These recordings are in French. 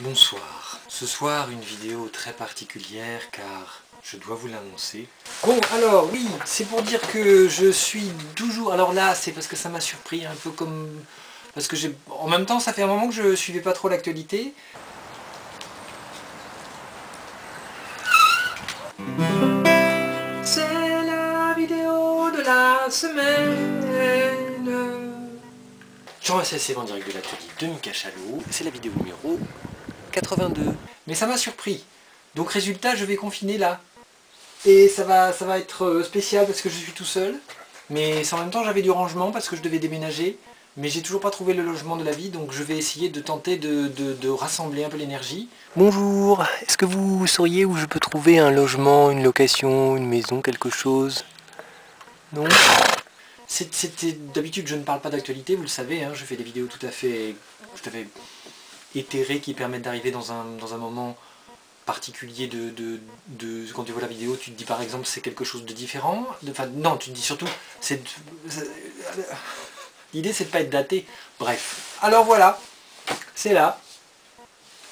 Bonsoir. Ce soir, une vidéo très particulière car je dois vous l'annoncer. Bon, alors oui, c'est pour dire que je suis toujours... Alors là, c'est parce que ça m'a surpris, un peu comme... Parce que j'ai... En même temps, ça fait un moment que je suivais pas trop l'actualité. C'est la vidéo de la semaine. Jean SSF en direct de l'atelier de Mika Chalot. C'est la vidéo numéro 82. Mais ça m'a surpris. Donc résultat, je vais confiner là. Et ça va être spécial parce que je suis tout seul. Mais en même temps, j'avais du rangement parce que je devais déménager. Mais j'ai toujours pas trouvé le logement de la vie, donc je vais essayer de tenter de rassembler un peu l'énergie. Bonjour, est-ce que vous sauriez où je peux trouver un logement, une location, une maison, quelque chose? Non? D'habitude, je ne parle pas d'actualité, vous le savez, hein, je fais des vidéos tout à fait éthérées qui permettent d'arriver dans un moment particulier quand tu vois la vidéo, tu te dis par exemple c'est quelque chose de différent. Enfin non, tu te dis surtout, l'idée c'est de pas être daté. Bref, alors voilà, c'est là,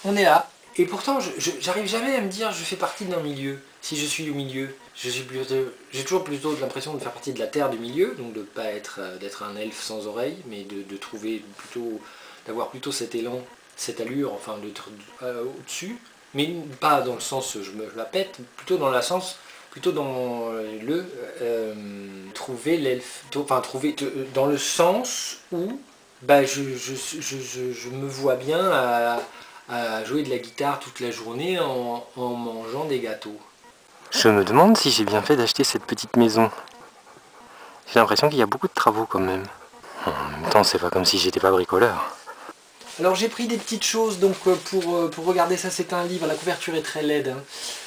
on est là. Et pourtant, j'arrive jamais à me dire je fais partie d'un milieu. Si je suis au milieu, j'ai toujours plutôt l'impression de faire partie de la terre du milieu, donc de pas être d'être un elfe sans oreille, mais de trouver plutôt, d'avoir plutôt cet élan, cette allure, enfin d'être au-dessus, mais pas dans le sens je me la pète, plutôt dans trouver l'elfe, enfin trouver dans le sens où bah, je me vois bien à jouer de la guitare toute la journée en mangeant des gâteaux. Je me demande si j'ai bien fait d'acheter cette petite maison. J'ai l'impression qu'il y a beaucoup de travaux quand même. En même temps, c'est pas comme si j'étais pas bricoleur. Alors j'ai pris des petites choses donc pour regarder ça, c'est un livre, la couverture est très laide, hein,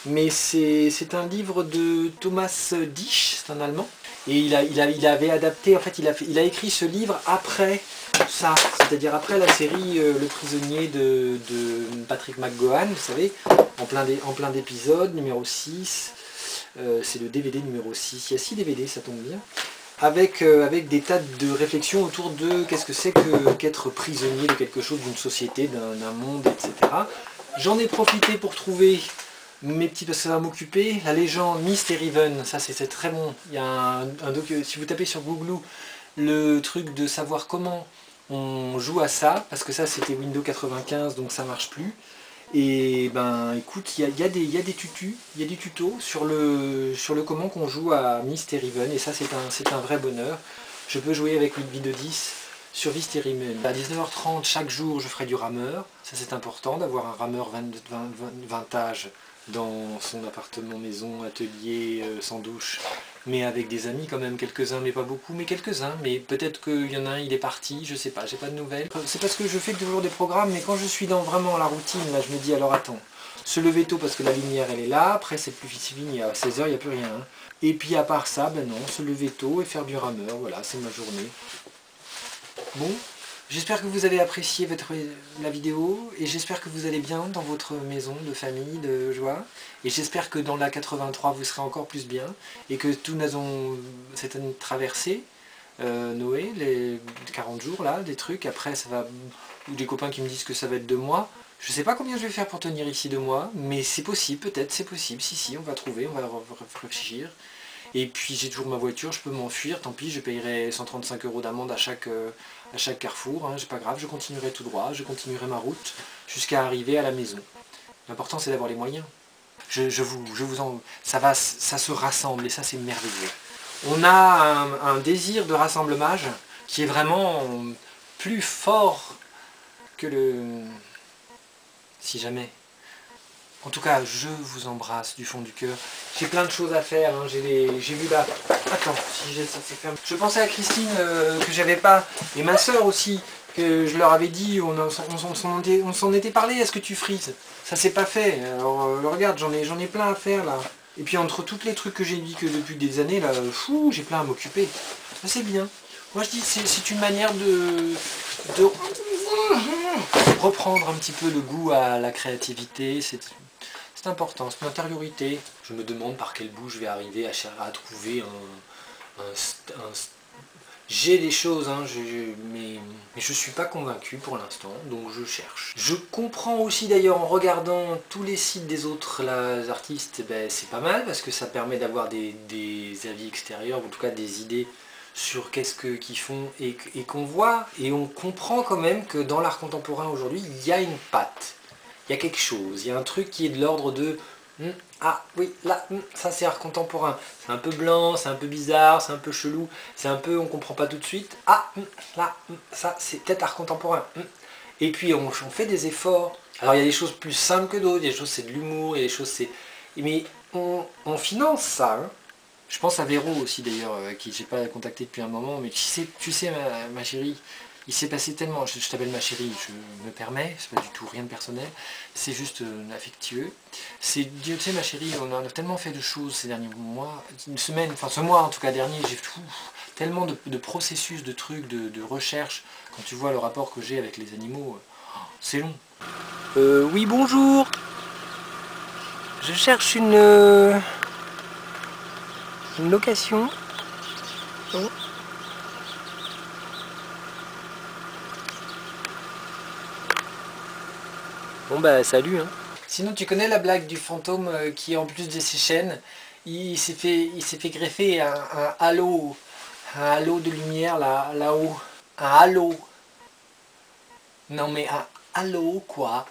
mais c'est un livre de Thomas Disch, c'est un Allemand, et il avait adapté, en fait il a écrit ce livre après ça, c'est-à-dire après la série Le Prisonnier de Patrick McGowan, vous savez, en plein d'épisodes, numéro 6, c'est le DVD numéro 6, il y a 6 DVD, ça tombe bien. Avec des tas de réflexions autour de qu'est-ce que c'est qu'être prisonnier de quelque chose, d'une société, d'un monde, etc. J'en ai profité pour trouver mes petits, parce que ça va m'occuper, la légende Mystériven, ça c'est très bon. Il y a si vous tapez sur Google le truc de savoir comment on joue à ça, parce que ça c'était Windows 95 donc ça marche plus. Et ben écoute, il y a des tutos sur le comment qu'on joue à Mystériven, et ça c'est un vrai bonheur. Je peux jouer avec Windows 10 sur Mystériven. À 19h30 chaque jour je ferai du rameur, ça c'est important d'avoir un rameur vintage dans son appartement, maison, atelier, sans douche, mais avec des amis quand même, quelques-uns, mais pas beaucoup, mais quelques-uns, mais peut-être qu'il y en a un, il est parti, je sais pas, j'ai pas de nouvelles. C'est parce que je fais toujours des programmes, mais quand je suis dans vraiment la routine, là je me dis alors attends, se lever tôt parce que la lumière elle est là, après c'est plus fini, à 16h il n'y a plus rien. Hein. Et puis à part ça, ben non, se lever tôt et faire du rameur, voilà, c'est ma journée. Bon. J'espère que vous avez apprécié la vidéo et j'espère que vous allez bien dans votre maison de famille, de joie. Et j'espère que dans la 83 vous serez encore plus bien et que tout cette année traversée, Noé, les 40 jours là, des trucs, après ça va, ou des copains qui me disent que ça va être 2 mois. Je sais pas combien je vais faire pour tenir ici 2 mois, mais c'est possible, peut-être, c'est possible, si, on va trouver, on va réfléchir. Et puis j'ai toujours ma voiture, je peux m'enfuir, tant pis, je payerai 135 € d'amende à chaque carrefour, hein, c'est pas grave, je continuerai tout droit, je continuerai ma route jusqu'à arriver à la maison. L'important c'est d'avoir les moyens. Ça se rassemble et ça c'est merveilleux. On a un désir de rassemblement qui est vraiment plus fort que si jamais. En tout cas, je vous embrasse du fond du cœur. J'ai plein de choses à faire. Hein. J'ai vu là. Attends, si ça s'est fermé. Je pensais à Christine que j'avais pas. Et ma soeur aussi, que je leur avais dit, on s'en était parlé, est-ce que tu frises? Ça s'est pas fait. Alors regarde, j'en ai plein à faire là. Et puis entre tous les trucs que j'ai dit que depuis des années, là, fou, j'ai plein à m'occuper. Ça c'est bien. Moi je dis c'est une manière de reprendre un petit peu le goût à la créativité. C'est important, c'est l'intériorité. Je me demande par quel bout je vais arriver à trouver J'ai des choses, hein, mais je suis pas convaincu pour l'instant, donc je cherche. Je comprends aussi d'ailleurs en regardant tous les sites des autres artistes, ben, c'est pas mal parce que ça permet d'avoir des avis extérieurs, ou en tout cas des idées sur qu'est-ce qu'ils font et qu'on voit, et on comprend quand même que dans l'art contemporain aujourd'hui, il y a une patte, il y a quelque chose, il y a un truc qui est de l'ordre de ah oui, là, ça c'est art contemporain. C'est un peu blanc, c'est un peu bizarre, c'est un peu chelou, c'est un peu, on comprend pas tout de suite. Ah, là, ça c'est peut-être art contemporain. Et puis on fait des efforts. Alors il y a des choses plus simples que d'autres, il y a des choses c'est de l'humour, il y a des choses c'est... Mais on finance ça. Hein. Je pense à Véro aussi d'ailleurs, qui j'ai pas contacté depuis un moment, mais tu sais ma chérie, il s'est passé tellement, je t'appelle ma chérie, je me permets, c'est pas du tout rien de personnel, c'est juste affectueux. Tu sais ma chérie, on a tellement fait de choses ces derniers mois, une semaine, enfin ce mois en tout cas dernier, j'ai tellement de processus, de trucs, de recherche, quand tu vois le rapport que j'ai avec les animaux, c'est long. Oui bonjour, je cherche une location. Bon bah salut hein. Sinon tu connais la blague du fantôme qui en plus de ses chaînes, il s'est fait greffer un halo de lumière là-haut. Un halo. Non mais un halo quoi.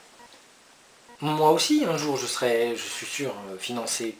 Moi aussi un jour je suis sûr, financé